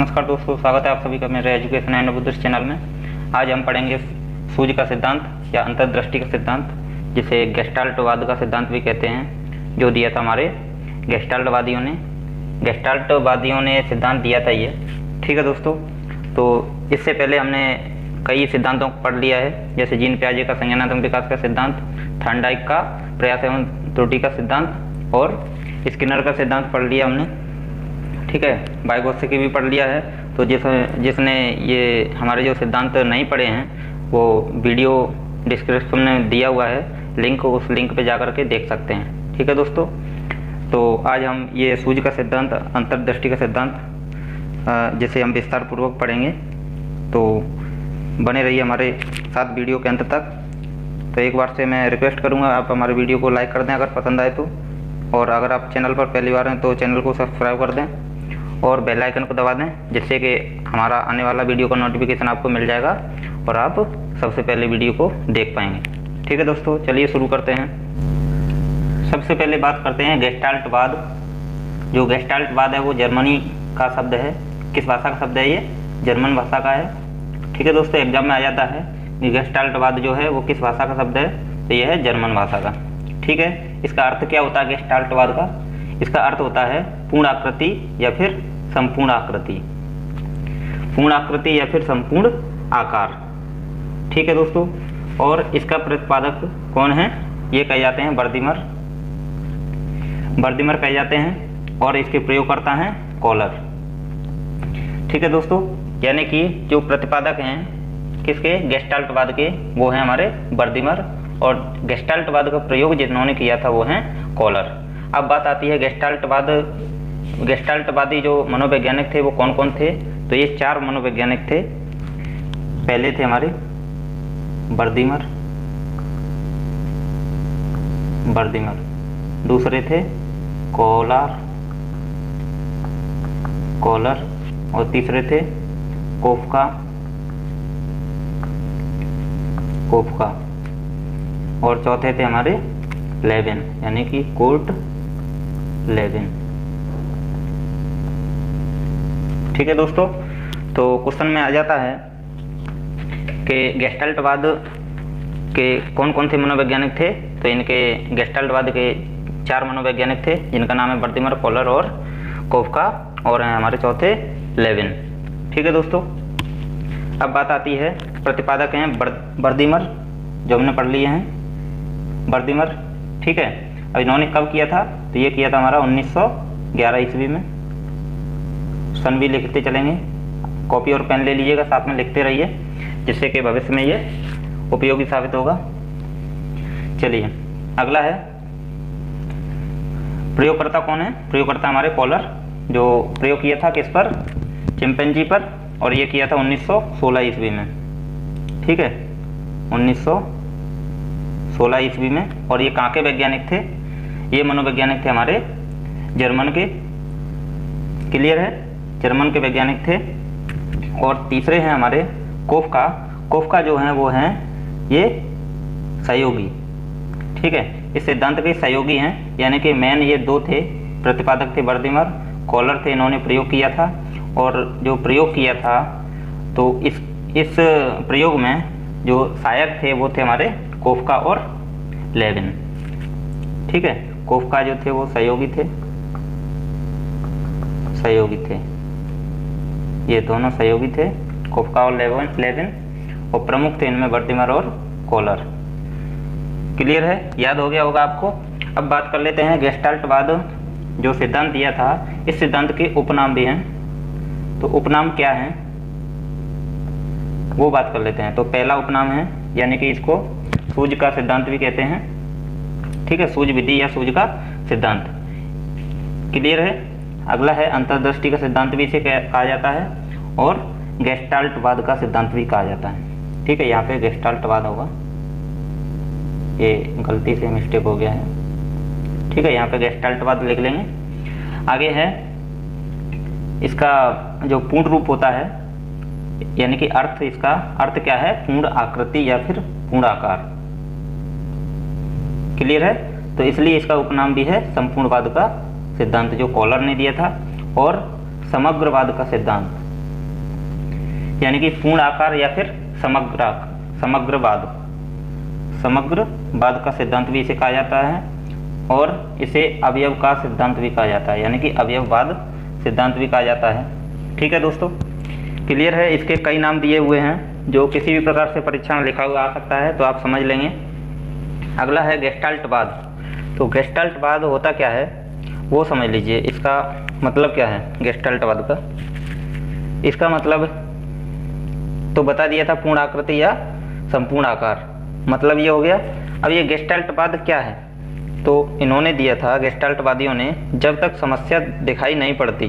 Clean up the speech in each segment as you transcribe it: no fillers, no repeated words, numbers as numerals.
नमस्कार दोस्तों, स्वागत है आप सभी का मेरे एजुकेशन एंड बुद्धिस्ट चैनल में। आज हम पढ़ेंगे सूझ का सिद्धांत या अंतर्दृष्टि का सिद्धांत, जिसे गेस्टाल्टवाद का सिद्धांत भी कहते हैं, जो दिया था हमारे गेस्टाल्टवादियों ने सिद्धांत दिया था ये। ठीक है दोस्तों, तो इससे पहले हमने कई सिद्धांतों को पढ़ लिया है, जैसे जीन पियाजे का संज्ञानात्मक विकास का सिद्धांत, थॉर्नडाइक का प्रयास एवं त्रुटि का सिद्धांत और स्किनर का सिद्धांत पढ़ लिया हमने। ठीक है, वाइगोत्स्की भी पढ़ लिया है। तो जिसने ये हमारे जो सिद्धांत नहीं पढ़े हैं वो वीडियो डिस्क्रिप्शन में दिया हुआ है लिंक, उस लिंक पे जाकर के देख सकते हैं। ठीक है दोस्तों, तो आज हम ये सूझ का सिद्धांत, अंतर्दृष्टि का सिद्धांत, जिसे हम विस्तार पूर्वक पढ़ेंगे। तो बने रहिए हमारे साथ वीडियो के अंत तक। तो एक बार से मैं रिक्वेस्ट करूँगा, आप हमारे वीडियो को लाइक कर दें अगर पसंद आए तो, और अगर आप चैनल पर पहली बार हैं तो चैनल को सब्सक्राइब कर दें और बेल आइकन को दबा दें, जिससे कि हमारा आने वाला वीडियो का नोटिफिकेशन आपको मिल जाएगा और आप सबसे पहले वीडियो को देख पाएंगे। ठीक है दोस्तों, चलिए शुरू करते हैं। सबसे पहले बात करते हैं गेस्टाल्टवाद। जो गेस्टाल्टवाद है वो जर्मनी का शब्द है। किस भाषा का शब्द है ये? जर्मन भाषा का है। ठीक है दोस्तों, एग्जाम में आ जाता है कि गेस्टाल्टवाद जो है वो किस भाषा का शब्द है, तो यह है जर्मन भाषा का। ठीक है, इसका अर्थ क्या होता है गेस्टाल्टवाद का? इसका अर्थ होता है पूर्ण आकृति या फिर संपूर्ण आकृति, पूर्ण आकृति या फिर संपूर्ण आकार। ठीक है दोस्तों, और इसका प्रतिपादक कौन है? ये कहे जाते हैं वर्दीमर कहे जाते हैं, और इसके प्रयोगकर्ता हैं कॉलर। ठीक है दोस्तों, यानी कि जो प्रतिपादक हैं किसके? गेस्टाल्टवाद के, वो हैं हमारे वर्दीमर, और गेस्टाल्टवाद का प्रयोग जिन्होंने किया था वो हैं कॉलर। अब बात आती है गेस्टाल्टवादी जो मनोवैज्ञानिक थे वो कौन कौन थे? तो ये 4 मनोवैज्ञानिक थे। पहले थे हमारे वर्दीमर, दूसरे थे कॉलर, और तीसरे थे कोफका, और चौथे थे हमारे लेविन, यानी कि कुर्ट लेविन। ठीक है दोस्तों, तो क्वेश्चन में आ जाता है कि गेस्टाल्टवाद के कौन कौन से मनोवैज्ञानिक थे। तो इनके गेस्टाल्टवाद के 4 मनोवैज्ञानिक थे, जिनका नाम है वर्दीमर, कॉलर और कोफका, और हैं हमारे चौथे लेविन। ठीक है दोस्तों, अब बात आती है प्रतिपादक हैं वर्दीमर, जो हमने पढ़ लिए हैं वर्दीमर। ठीक है, अब इन्होंने कब किया था? तो ये किया था हमारा 1911 ईस्वी में। सन भी लिखते चलेंगे, कॉपी और पेन ले लीजिएगा, साथ में लिखते रहिए, जिससे कि भविष्य में ये उपयोगी साबित होगा। चलिए, अगला है प्रयोगकर्ता कौन है? प्रयोगकर्ता हमारे कॉलर, जो प्रयोग किया था किस पर? चिंपैंजी पर, और ये किया था 1916 ईस्वी में। ठीक है, 1916 ईस्वी में। और ये कहाँ के वैज्ञानिक थे? ये मनोवैज्ञानिक थे हमारे जर्मन के। क्लियर है, जर्मन के वैज्ञानिक थे। और तीसरे हैं हमारे कोफका जो हैं वो हैं ये सहयोगी। ठीक है, इस सिद्धांत के सहयोगी हैं, यानी कि मेन ये 2 थे, प्रतिपादक थे वर्दीमर, कॉलर थे, इन्होंने प्रयोग किया था। और जो प्रयोग किया था तो इस प्रयोग में जो सहायक थे वो थे हमारे कोफका और लेविन। ठीक है, कोफका जो थे वो सहयोगी थे, ये दोनों सहयोगी थे, कोफका और लेविन, और प्रमुख थे इनमें वर्दीमर और कॉलर। क्लियर है, याद हो गया होगा आपको। अब बात कर लेते हैं गेस्टाल्टवाद जो सिद्धांत दिया था, इस सिद्धांत के उपनाम भी हैं। तो उपनाम क्या हैं वो बात कर लेते हैं। तो पहला उपनाम है, यानी कि इसको सूझ का सिद्धांत भी कहते हैं। ठीक है, सूझ विधि या सूझ का सिद्धांत। क्लियर है। अगला है अंतर्दृष्टि का सिद्धांत भी इसे कहा जाता है, और गेस्टाल्टवाद का सिद्धांत भी कहा जाता है। ठीक है, यहाँ पे गेस्टाल्टवाद होगा, ये गलती से मिस्टेक हो गया है। ठीक है, यहाँ पे गेस्टाल्टवाद लिख लेंगे। आगे है इसका जो पूर्ण रूप होता है, यानी कि अर्थ, इसका अर्थ क्या है? पूर्ण आकृति या फिर पूर्ण आकार। क्लियर है, तो इसलिए इसका उपनाम भी है संपूर्णवाद का सिद्धांत, जो कॉलर ने दिया था, और समग्रवाद का सिद्धांत, यानी कि पूर्ण आकार या फिर समग्रवाद का सिद्धांत भी इसे कहा जाता है, और इसे अवयव का सिद्धांत भी कहा जाता है, यानी कि अवयववाद सिद्धांत भी कहा जाता है। ठीक है दोस्तों, क्लियर है। इसके कई नाम दिए हुए हैं जो किसी भी प्रकार से परीक्षा में लिखा हुआ आ सकता है, तो आप समझ लेंगे। अगला है गेस्टाल्टवाद। तो गेस्टाल्टवाद होता क्या है वो समझ लीजिए। इसका मतलब क्या है गेस्टाल्टवाद का? इसका मतलब तो बता दिया था, पूर्ण आकृति या संपूर्ण आकार, मतलब ये हो गया। अब ये गेस्टाल्टवाद क्या है? तो इन्होंने दिया था, गेस्टाल्टवादियों ने, जब तक समस्या दिखाई नहीं पड़ती,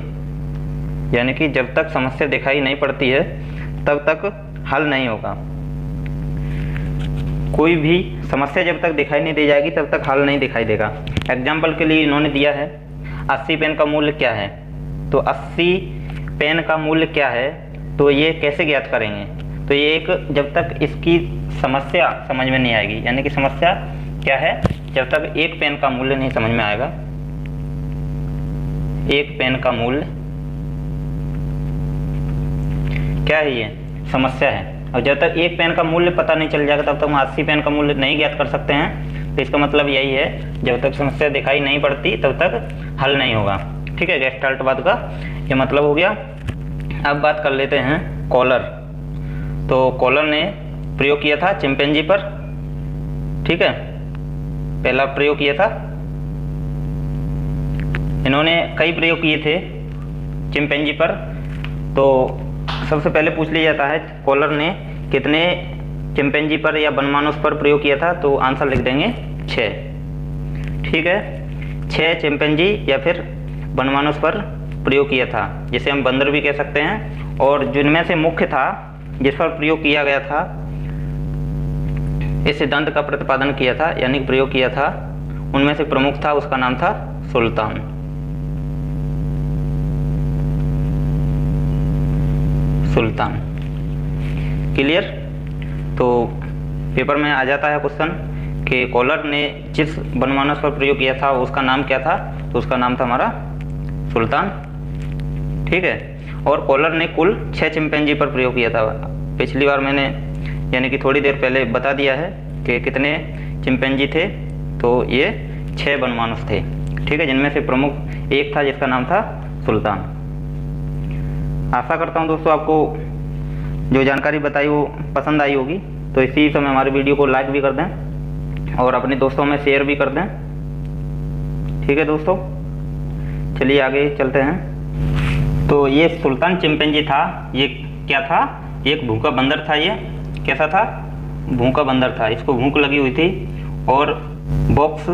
यानी कि जब तक समस्या दिखाई नहीं पड़ती है तब तक हल नहीं होगा। कोई भी समस्या जब तक दिखाई नहीं दी जाएगी तब तक हल नहीं दिखाई देगा। एग्जाम्पल के लिए इन्होंने दिया है 80 पेन का मूल्य क्या है। तो 80 पेन का मूल्य क्या है, तो ये कैसे ज्ञात करेंगे? तो ये एक, जब तक इसकी समस्या समझ में नहीं आएगी, यानी कि समस्या क्या है, जब तक एक पेन का मूल्य नहीं समझ में आएगा, एक पेन का मूल्य क्या है, ये समस्या है। और जब तक एक पेन का मूल्य पता नहीं चल जाएगा तब तक हम 80 पेन का मूल्य नहीं ज्ञात कर सकते हैं। तो इसका मतलब यही है, जब तक समस्या दिखाई नहीं पड़ती तब तक हल नहीं होगा। ठीक है, गेस्टाल्टवाद का ये मतलब हो गया। अब बात कर लेते हैं कॉलर। तो कॉलर ने प्रयोग किया था चिंपैंजी पर। ठीक है, पहला प्रयोग किया था। इन्होंने कई प्रयोग किए थे चिंपैंजी पर। तो सबसे पहले पूछ लिया जाता है कॉलर ने कितने चिंपैंजी पर या बनमानुष पर प्रयोग किया था, तो आंसर लिख देंगे 6। ठीक है, 6 चिंपैंजी या फिर बनमानुष पर प्रयोग किया था, जिसे हम बंदर भी कह सकते हैं। और जिनमें से मुख्य था, जिस पर प्रयोग किया गया था, इस सिद्धांत का प्रतिपादन किया था यानी प्रयोग किया था, उनमें से प्रमुख था, उसका नाम था सुल्तान। क्लियर? तो पेपर में आ जाता है क्वेश्चन कि कॉलर ने जिस बनमानुष पर प्रयोग किया था उसका नाम क्या था, तो उसका नाम था हमारा सुल्तान। ठीक है, और कॉलर ने कुल 6 चिंपैंजी पर प्रयोग किया था। पिछली बार मैंने यानी कि थोड़ी देर पहले बता दिया है कि कितने चिंपैंजी थे, तो ये 6 बनमानुष थे। ठीक है, जिनमें से प्रमुख एक था जिसका नाम था सुल्तान। आशा करता हूँ दोस्तों आपको जो जानकारी बताई वो पसंद आई होगी। तो इसी समय हमारे वीडियो को लाइक भी कर दें और अपने दोस्तों में शेयर भी कर दें। ठीक है दोस्तों, चलिए आगे चलते हैं। तो ये सुल्तान चिंपैंजी था, ये क्या था, एक भूखा बंदर था। ये कैसा था? भूखा बंदर था। इसको भूख लगी हुई थी और बॉक्स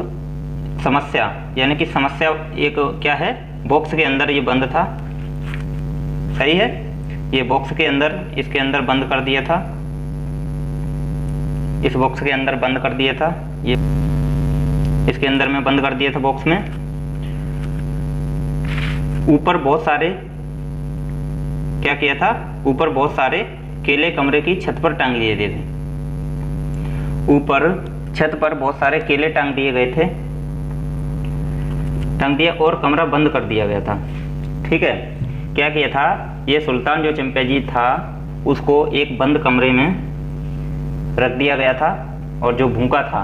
समस्या, यानी कि समस्या एक क्या है, बॉक्स के अंदर ये बंद था। सही है, ये बॉक्स के अंदर, इसके अंदर बंद कर दिया था, इस बॉक्स के अंदर बंद कर दिया था, ये इसके अंदर में बंद कर दिया था बॉक्स में। ऊपर बहुत सारे क्या किया था, ऊपर बहुत सारे केले कमरे की छत पर टांग दिए थे। ऊपर छत पर बहुत सारे केले टांग दिए गए थे, टांग दिया और कमरा बंद कर दिया गया था। ठीक है, क्या किया था, ये सुल्तान जो चिंपैंजी था उसको एक बंद कमरे में रख दिया गया था और जो भूखा था।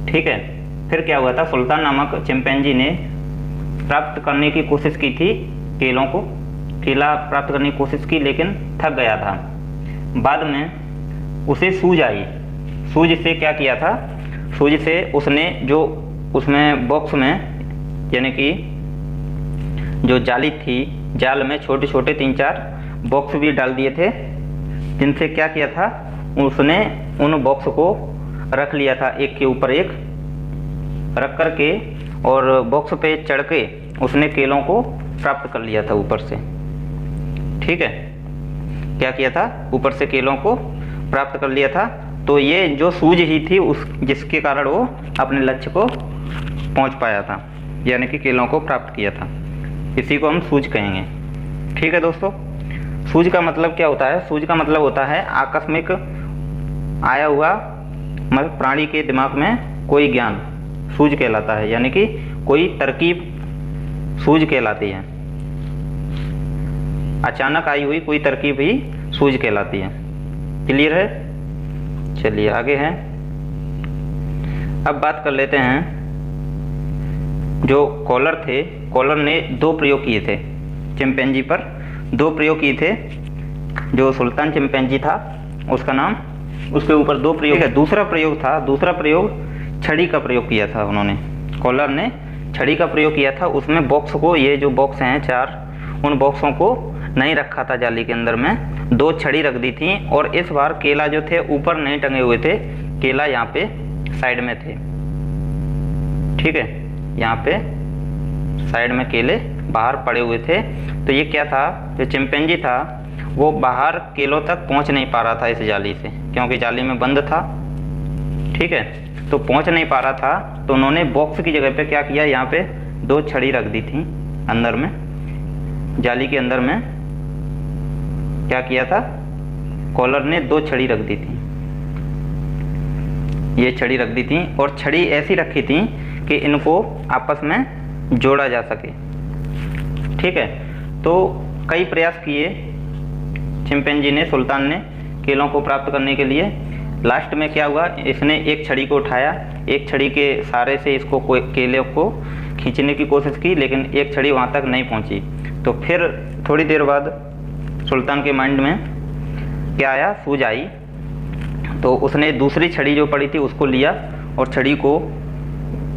ठीक है, फिर क्या हुआ था, सुल्तान नामक चिंपैंजी ने प्राप्त करने की कोशिश की थी, केला प्राप्त करने की कोशिश की, लेकिन थक गया था। बाद में उसे सूझ आई। सूझ से क्या किया था, सूझ से उसने जो उसमें बॉक्स में यानी कि जो जाली थी, जाल में छोटे छोटे 3-4 बॉक्स भी डाल दिए थे, जिनसे क्या किया था, उसने उन बॉक्स को रख लिया था एक के ऊपर एक रख करके, और बॉक्स पे चढ़ के उसने केलों को प्राप्त कर लिया था ऊपर से। ठीक है, क्या किया था, ऊपर से केलों को प्राप्त कर लिया था। तो ये जो सूझ ही थी उस जिसके कारण वो अपने लक्ष्य को पहुंच पाया था, यानी कि केलों को प्राप्त किया था। इसी को हम सूझ कहेंगे। ठीक है दोस्तों, सूझ का मतलब क्या होता है, सूझ का मतलब होता है आकस्मिक आया हुआ मतलब प्राणी के दिमाग में कोई ज्ञान, सूझ कहलाता है, यानी कि कोई तरकीब सूझ कहलाती है। अचानक आई हुई कोई तरकीब ही सूज कहलाती है। क्लियर है? चलिए आगे है। अब बात कर लेते हैं, जो कॉलर थे, कॉलर ने 2 प्रयोग किए थे चिंपैंजी पर, 2 प्रयोग किए थे। जो सुल्तान चिंपैंजी था उसका नाम, उसके ऊपर 2 प्रयोग है। दूसरा प्रयोग छड़ी का प्रयोग किया था उन्होंने, कॉलर ने छड़ी का प्रयोग किया था। उसमें बॉक्स को, ये जो बॉक्स हैं 4, उन बॉक्सों को नहीं रखा था जाली के अंदर में, 2 छड़ी रख दी थी। और इस बार केला जो थे ऊपर नहीं टंगे हुए थे, केला यहाँ पे साइड में थे। ठीक है, यहाँ पे साइड में केले बाहर पड़े हुए थे। तो ये क्या था, जो चिंपैंजी था वो बाहर केलों तक पहुँच नहीं पा रहा था इस जाली से, क्योंकि जाली में बंद था। ठीक है, तो पहुँच नहीं पा रहा था, तो उन्होंने बॉक्स की जगह पे क्या किया, यहाँ पे 2 छड़ी रख दी थी अंदर में, जाली के अंदर में। क्या किया था, कॉलर ने 2 छड़ी रख दी थी, ये छड़ी रख दी थी। और छड़ी ऐसी रखी थी कि इनको आपस में जोड़ा जा सके। ठीक है, तो कई प्रयास किए चिंपैंजी ने, सुल्तान ने, केलों को प्राप्त करने के लिए। लास्ट में क्या हुआ, इसने एक छड़ी को उठाया, एक छड़ी के सहारे से इसको केले को खींचने की कोशिश की, लेकिन एक छड़ी वहाँ तक नहीं पहुँची। तो फिर थोड़ी देर बाद सुल्तान के माइंड में क्या आया, सूझ आई। तो उसने दूसरी छड़ी जो पड़ी थी उसको लिया और छड़ी को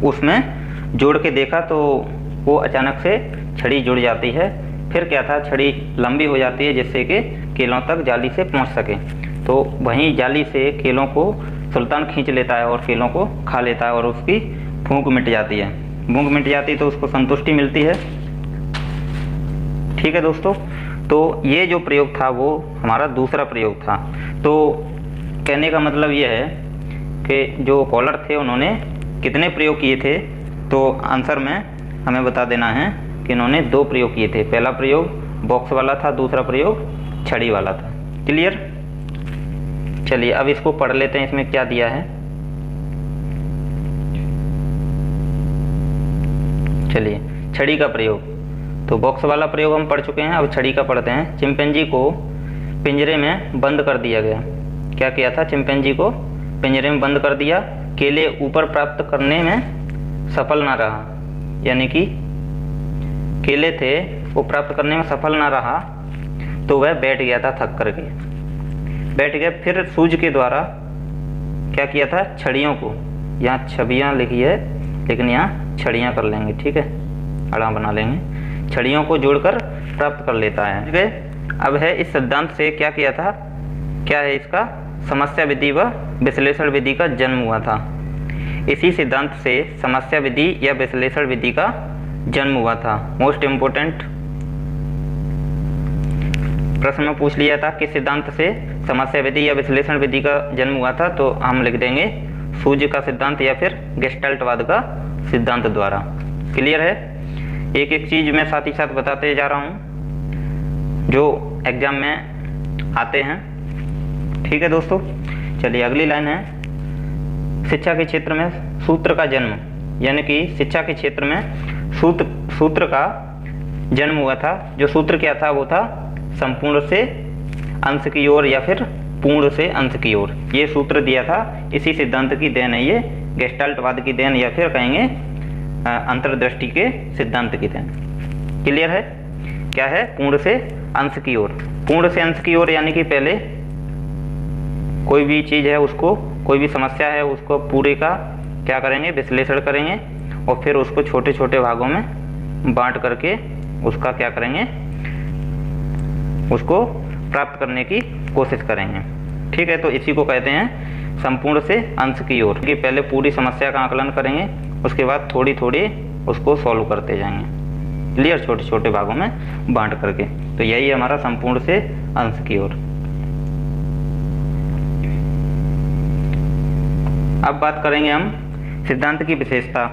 उसमें जोड़ के देखा, तो वो अचानक से छड़ी जुड़ जाती है। फिर क्या था, छड़ी लंबी हो जाती है जिससे कि केलों तक जाली से पहुंच सके। तो वहीं जाली से केलों को सुल्तान खींच लेता है और केलों को खा लेता है और उसकी भूख मिट जाती है। भूख मिट जाती है तो उसको संतुष्टि मिलती है। ठीक है दोस्तों, तो ये जो प्रयोग था वो हमारा दूसरा प्रयोग था। तो कहने का मतलब ये है कि जो कॉलर थे उन्होंने कितने प्रयोग किए थे, तो आंसर में हमें बता देना है कि इन्होंने 2 प्रयोग किए थे। पहला प्रयोग बॉक्स वाला था, दूसरा प्रयोग छड़ी वाला था। क्लियर? चलिए अब इसको पढ़ लेते हैं, इसमें क्या दिया है। चलिए, छड़ी का प्रयोग, तो बॉक्स वाला प्रयोग हम पढ़ चुके हैं, अब छड़ी का पढ़ते हैं। चिंपैंजी को पिंजरे में बंद कर दिया गया। क्या किया था, चिंपैंजी को पिंजरे में बंद कर दिया। केले ऊपर प्राप्त करने में सफल ना रहा, यानी कि केले थे वो प्राप्त करने में सफल ना रहा, तो वह बैठ गया था, थक करके बैठ गया। फिर सूज के द्वारा क्या किया था, छड़ियों को, यहाँ छबियाँ लिखी है लेकिन यहाँ छड़ियाँ कर लेंगे, ठीक है, अड़ा बना लेंगे, छड़ियों को जोड़कर प्राप्त कर लेता है। ठीक है, अब है इस सिद्धांत से क्या किया था, क्या है इसका, समस्या विधि व विश्लेषण विधि का जन्म हुआ था। इसी सिद्धांत से समस्या विधि या विश्लेषण विधि का जन्म हुआ था। मोस्ट इम्पोर्टेंट प्रश्न में पूछ लिया था, किस सिद्धांत से समस्या विधि या विश्लेषण विधि का जन्म हुआ था, तो हम लिख देंगे सूज का सिद्धांत या फिर गेस्टाल्टवाद का सिद्धांत द्वारा। क्लियर है? एक एक चीज मैं साथ ही साथ बताते जा रहा हूँ जो एग्जाम में आते हैं। ठीक है दोस्तों, चलिए अगली लाइन है, शिक्षा के क्षेत्र में सूत्र का जन्म, यानी कि शिक्षा के क्षेत्र में सूत्र का जन्म हुआ था। जो सूत्र क्या था, वो था संपूर्ण से अंश की ओर या फिर पूर्ण से अंश की ओर, ये सूत्र दिया था। इसी सिद्धांत की देन है ये, गेस्टाल्टवाद की देन या फिर कहेंगे अंतर्दृष्टि के सिद्धांत की देन। क्लियर है? क्या है, पूर्ण से अंश की ओर। पूर्ण से अंश की ओर यानी कि पहले कोई भी चीज है उसको, कोई भी समस्या है उसको पूरे का क्या करेंगे, विश्लेषण करेंगे और फिर उसको छोटे छोटे भागों में बांट करके उसका क्या करेंगे, उसको प्राप्त करने की कोशिश करेंगे। ठीक है, तो इसी को कहते हैं संपूर्ण से अंश की ओर, कि पहले पूरी समस्या का आकलन करेंगे, उसके बाद थोड़ी थोड़ी उसको सॉल्व करते जाएंगे। क्लियर? छोटे छोटे भागों में बांट करके। तो यही हमारा संपूर्ण से अंश की ओर। अब बात करेंगे हम सिद्धांत की विशेषता।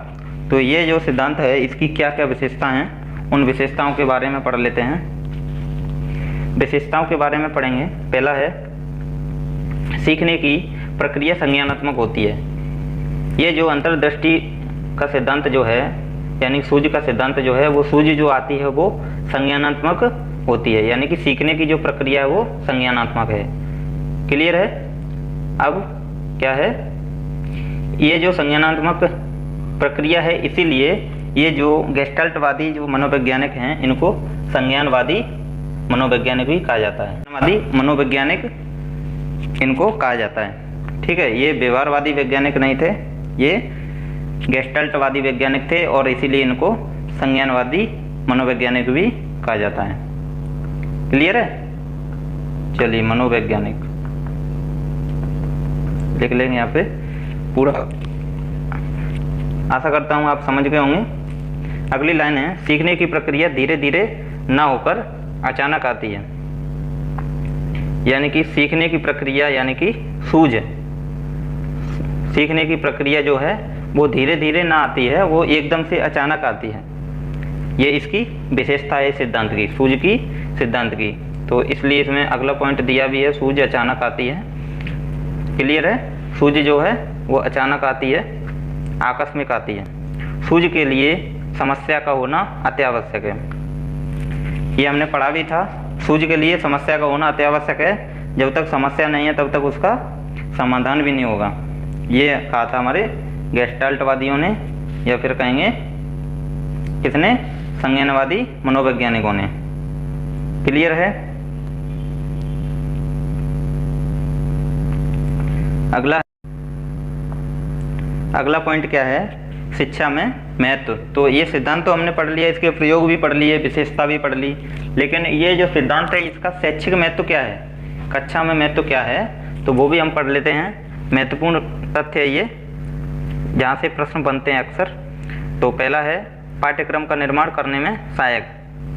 तो ये जो सिद्धांत है इसकी क्या क्या विशेषता हैं, उन विशेषताओं के बारे में पढ़ लेते हैं। विशेषताओं के बारे में पढ़ेंगे। पहला है, सीखने की प्रक्रिया संज्ञानात्मक होती है। ये जो अंतर्दृष्टि का सिद्धांत जो है, यानी सूझ का सिद्धांत जो है, वो सूझ जो आती है वो संज्ञानात्मक होती है, यानी कि सीखने की जो प्रक्रिया है वो संज्ञानात्मक है। क्लियर है? अब क्या है, ये जो संज्ञानात्मक प्रक्रिया है, इसीलिए ये जो गेस्टाल्टवादी जो मनोवैज्ञानिक हैं इनको संज्ञानवादी मनोवैज्ञानिक भी कहा जाता है। संज्ञानवादी मनोवैज्ञानिक इनको कहा जाता है। ठीक है, ये व्यवहारवादी वैज्ञानिक नहीं थे, ये गेस्टाल्टवादी वैज्ञानिक थे और इसीलिए इनको संज्ञानवादी मनोवैज्ञानिक भी कहा जाता है। क्लियर है? चलिए, मनोवैज्ञानिक लिख लेंगे यहाँ पे पूरा। आशा करता हूँ आप समझ गए होंगे। अगली लाइन है, सीखने की प्रक्रिया धीरे धीरे ना होकर अचानक आती है। यानी कि सीखने की प्रक्रिया यानी कि सूझ, सीखने की प्रक्रिया जो है वो धीरे धीरे ना आती है, वो एकदम से अचानक आती है। ये इसकी विशेषता है सिद्धांत की, सूझ की सिद्धांत की। तो इसलिए इसमें अगला पॉइंट दिया भी है, सूझ अचानक आती है। क्लियर है? सूझ जो है वो अचानक आती है, आकस्मिक आती है। सूझ के लिए समस्या का होना अत्यावश्यक है। ये हमने पढ़ा भी था, सूझ के लिए समस्या का होना अत्यावश्यक है। जब तक समस्या नहीं है तब तक उसका समाधान भी नहीं होगा। ये कहा था हमारे गेस्टाल्टवादियों ने, या फिर कहेंगे किसने, संज्ञानवादी मनोवैज्ञानिकों ने। क्लियर है? अगला पॉइंट क्या है, शिक्षा में महत्व। तो ये सिद्धांत तो हमने पढ़ लिया, इसके प्रयोग भी पढ़ लिए, विशेषता भी पढ़ ली, लेकिन ये जो सिद्धांत है इसका शैक्षिक महत्व क्या है, कक्षा में महत्व क्या है, तो वो भी हम पढ़ लेते हैं। महत्वपूर्ण तथ्य है ये, जहाँ से प्रश्न बनते हैं अक्सर। तो पहला है पाठ्यक्रम का निर्माण करने में सहायक।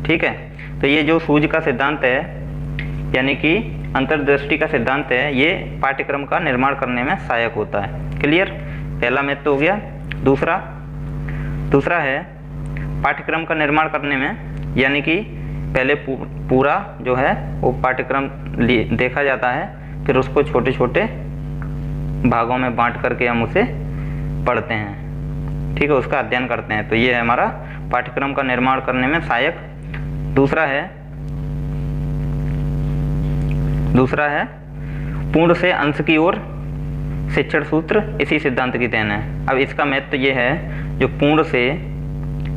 ठीक है, तो ये जो सूझ का सिद्धांत है यानी कि अंतर्दृष्टि का सिद्धांत है, ये पाठ्यक्रम का निर्माण करने में सहायक होता है। क्लियर? पहला महत्व हो गया। दूसरा है पाठ्यक्रम का निर्माण करने में, यानी कि पहले पूरा जो है वो पाठ्यक्रम देखा जाता है, फिर उसको छोटे छोटे भागों में बांट करके हम उसे पढ़ते हैं। ठीक है, उसका अध्ययन करते हैं। तो ये है हमारा पाठ्यक्रम का निर्माण करने में सहायक। दूसरा है पूर्ण से अंश की ओर शिक्षण सूत्र इसी सिद्धांत की देन है। अब इसका महत्व ये है, जो पूर्ण से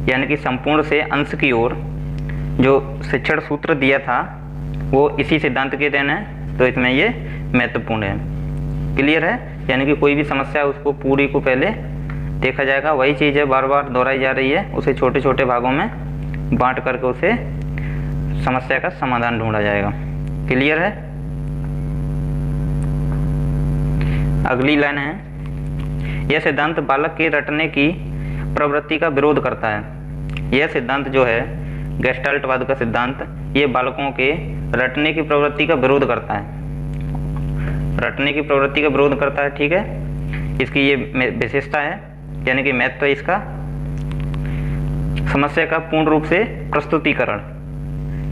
यानी कि संपूर्ण से अंश की ओर जो शिक्षण सूत्र दिया था वो इसी सिद्धांत की देन है। तो इसमें ये महत्वपूर्ण है। क्लियर है? यानी कि कोई भी समस्या उसको पूरी को पहले देखा जाएगा, वही चीज़ है बार बार दोहराई जा रही है, उसे छोटे छोटे भागों में बांट करके उसे समस्या का समाधान ढूंढा जाएगा। क्लियर है? अगली लाइन है, यह सिद्धांत बालक के रटने की प्रवृत्ति का विरोध करता है। यह सिद्धांत जो है गेस्टाल्टवाद का सिद्धांत, ये बालकों के रटने की प्रवृत्ति का विरोध करता है। रटने की प्रवृत्ति का विरोध करता है। ठीक है, इसकी ये विशेषता है, यानी कि महत्व है इसका। समस्या का पूर्ण रूप से प्रस्तुतिकरण,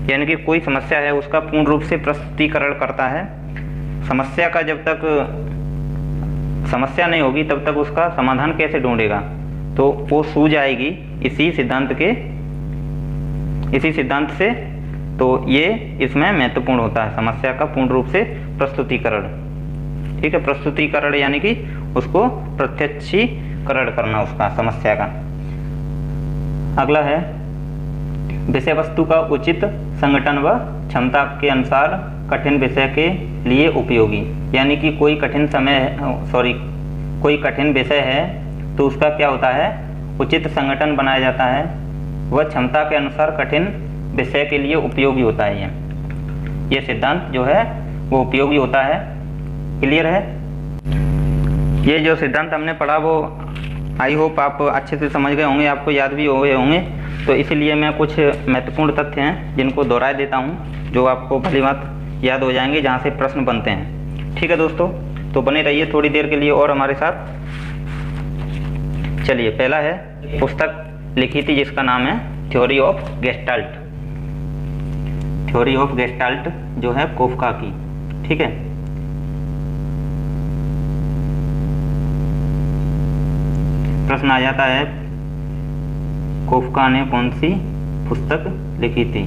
यानी कि कोई समस्या है उसका पूर्ण रूप से प्रस्तुतिकरण करता है। समस्या का जब तक समस्या नहीं होगी तब तक उसका समाधान कैसे ढूंढेगा, तो वो सूझ आएगी इसी सिद्धांत से। तो ये इसमें महत्वपूर्ण होता है, समस्या का पूर्ण रूप से प्रस्तुतिकरण। ठीक है, प्रस्तुतिकरण यानी कि उसको प्रत्यक्षीकरण करना उसका समस्या का। अगला है विषय वस्तु का उचित संगठन व क्षमता के अनुसार कठिन विषय के लिए उपयोगी। यानी कि कोई कठिन विषय है तो उसका क्या होता है, उचित संगठन बनाया जाता है, वह क्षमता के अनुसार कठिन विषय के लिए उपयोगी होता है। ये सिद्धांत जो है वो उपयोगी होता है। क्लियर है? ये जो सिद्धांत हमने पढ़ा वो आई होप आप अच्छे से समझ गए होंगे, आपको याद भी हो गए होंगे। तो इसीलिए मैं कुछ महत्वपूर्ण तथ्य हैं जिनको दोहरा देता हूँ, जो आपको भली बात याद हो जाएंगे जहाँ से प्रश्न बनते हैं। ठीक है दोस्तों, तो बने रहिए थोड़ी देर के लिए और हमारे साथ। चलिए, पहला है पुस्तक लिखी थी जिसका नाम है theory of gestalt. Theory of gestalt जो है कोफका की। ठीक है, प्रश्न आ जाता है कोफका ने कौन सी पुस्तक लिखी थी।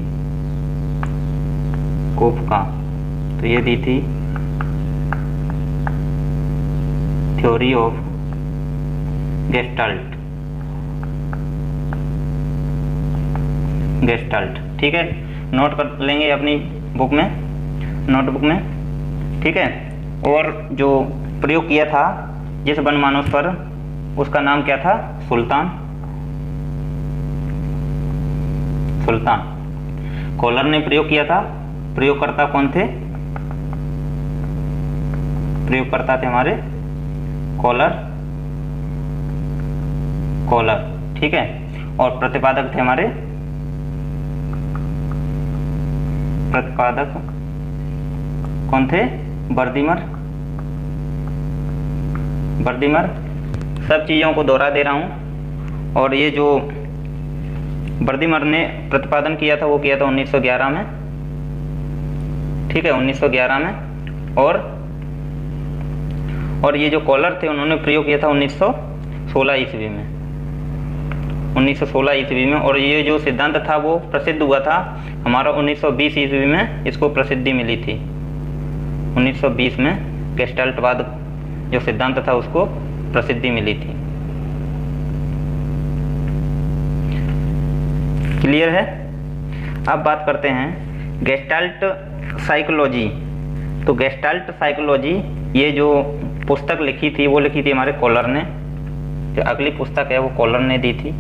कोफका, तो ये दी थी थ्योरी ऑफ गेस्टाल्ट। ठीक है, नोट कर लेंगे अपनी बुक में, नोटबुक में। ठीक है, और जो प्रयोग किया था जिस वनमानस पर, उसका नाम क्या था? सुल्तान। कॉलर ने प्रयोग किया था। प्रयोगकर्ता कौन थे? प्रयोगकर्ता थे हमारे कॉलर। ठीक है, और प्रतिपादक थे हमारे, प्रतिपादक कौन थे? वर्दीमर। सब चीज़ों को दोहरा दे रहा हूँ। और ये जो वर्दीमर ने प्रतिपादन किया था वो किया था 1911 में। ठीक है, 1911 में। और ये जो कॉलर थे उन्होंने प्रयोग किया था 1916 ईस्वी में। 1916 ईस्वी में। और ये जो सिद्धांत था वो प्रसिद्ध हुआ था हमारा 1920 ईस्वी में, इसको प्रसिद्धि मिली थी। 1920 में गेस्टाल्टवाद जो सिद्धांत था उसको प्रसिद्धि मिली थी। क्लियर है? अब बात करते हैं गेस्टाल्ट साइकोलॉजी। तो गेस्टाल्ट साइकोलॉजी, ये जो पुस्तक लिखी थी वो लिखी थी हमारे कॉलर ने। जो अगली पुस्तक है वो कॉलर ने दी थी।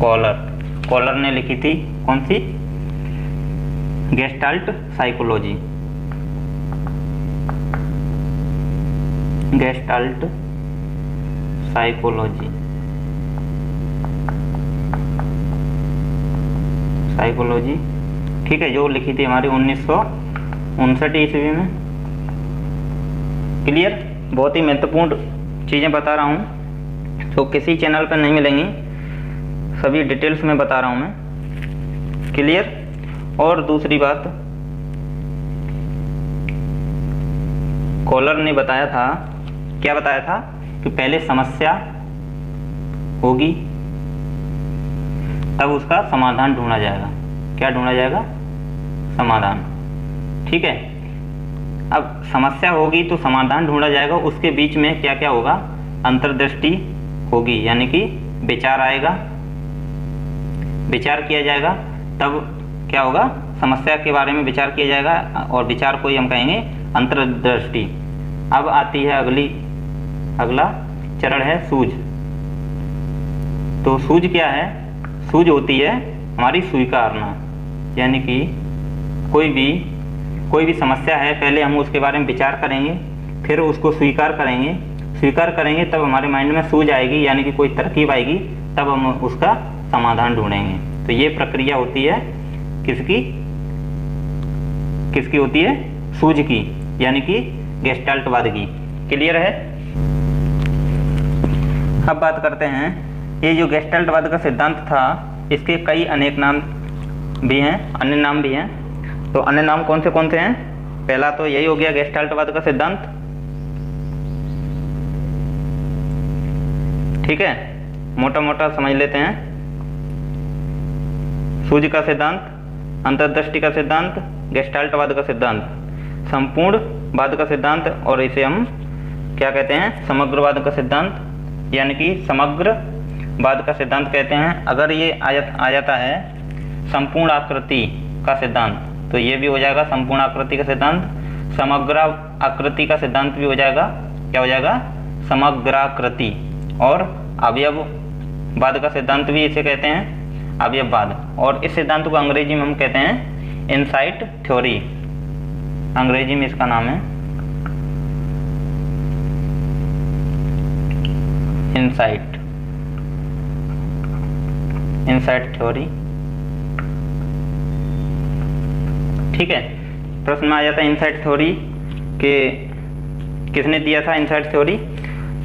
कॉलर ने लिखी थी कौन सी? Gestalt psychology. Gestalt psychology. ठीक है, जो लिखी थी हमारी 1959 ईस्वी में। क्लियर? बहुत ही महत्वपूर्ण चीज़ें बता रहा हूँ, तो किसी चैनल पर नहीं मिलेंगी, सभी डिटेल्स में बता रहा हूँ मैं। क्लियर? और दूसरी बात, कॉलर ने बताया था, क्या बताया था? कि पहले समस्या होगी तब उसका समाधान ढूंढा जाएगा। क्या ढूंढा जाएगा? समाधान। ठीक है, अब समस्या होगी तो समाधान ढूंढा जाएगा, उसके बीच में क्या क्या होगा? अंतर्दृष्टि होगी, यानी कि विचार आएगा, विचार किया जाएगा, तब क्या होगा? समस्या के बारे में विचार किया जाएगा, और विचार को ही हम कहेंगे अंतर्दृष्टि। अब आती है अगला चरण है सूझ। तो सूझ क्या है? सूझ होती है हमारी स्वीकारना, यानी कि कोई भी समस्या है, पहले हम उसके बारे में विचार करेंगे, फिर उसको स्वीकार करेंगे, तब हमारे माइंड में सूझ आएगी, यानी कि कोई तरकीब आएगी, तब हम उसका समाधान ढूंढेंगे। तो ये प्रक्रिया होती है किसकी होती है? सूझ की, यानी कि गेस्टाल्टवाद की। क्लियर है? अब बात करते हैं, ये जो गेस्टाल्टवाद का सिद्धांत था इसके कई अनेक नाम भी हैं, अन्य नाम भी हैं। तो अन्य नाम कौन से हैं? पहला तो यही हो गया गेस्टाल्टवाद का सिद्धांत। ठीक है, मोटा मोटा समझ लेते हैं। सूझ का सिद्धांत, अंतर्दृष्टि का सिद्धांत, गेस्टाल्टवाद का सिद्धांत, संपूर्णवाद का सिद्धांत, और इसे हम क्या कहते हैं? समग्रवाद का सिद्धांत, यानी कि समग्रवाद का सिद्धांत कहते हैं। अगर ये आ जाता है संपूर्ण आकृति का सिद्धांत, तो ये भी हो जाएगा संपूर्ण आकृति का सिद्धांत। समग्र आकृति का सिद्धांत भी हो जाएगा, क्या हो जाएगा? समग्राकृति। और अवयववाद का सिद्धांत भी इसे कहते हैं, अवयववाद। और इस सिद्धांत को अंग्रेजी में हम कहते हैं इनसाइट थ्योरी, अंग्रेजी में इसका नाम है इनसाइट थ्योरी। ठीक है, प्रश्न में आ जाता है इनसाइट थ्योरी के किसने दिया था? इनसाइट थ्योरी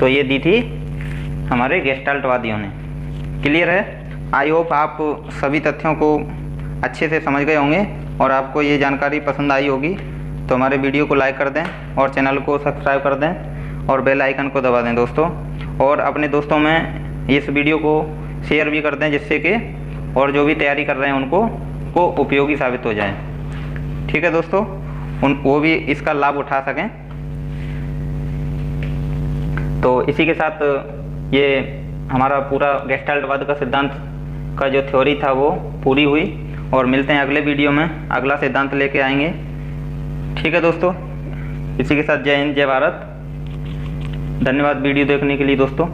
तो ये दी थी हमारे गेस्टाल्टवादियों ने। क्लियर है? आई होप आप सभी तथ्यों को अच्छे से समझ गए होंगे और आपको ये जानकारी पसंद आई होगी। तो हमारे वीडियो को लाइक कर दें और चैनल को सब्सक्राइब कर दें और बेल आइकन को दबा दें दोस्तों। और अपने दोस्तों में इस वीडियो को शेयर भी कर दें, जिससे कि और जो भी तैयारी कर रहे हैं उनको वो उपयोगी साबित हो जाए। ठीक है दोस्तों, वो भी इसका लाभ उठा सकें। तो इसी के साथ ये हमारा पूरा गेस्टाल्टवाद का सिद्धांत का जो थ्योरी था वो पूरी हुई, और मिलते हैं अगले वीडियो में, अगला सिद्धांत लेके आएंगे। ठीक है दोस्तों, इसी के साथ जय हिंद, जय भारत। धन्यवाद वीडियो देखने के लिए दोस्तों।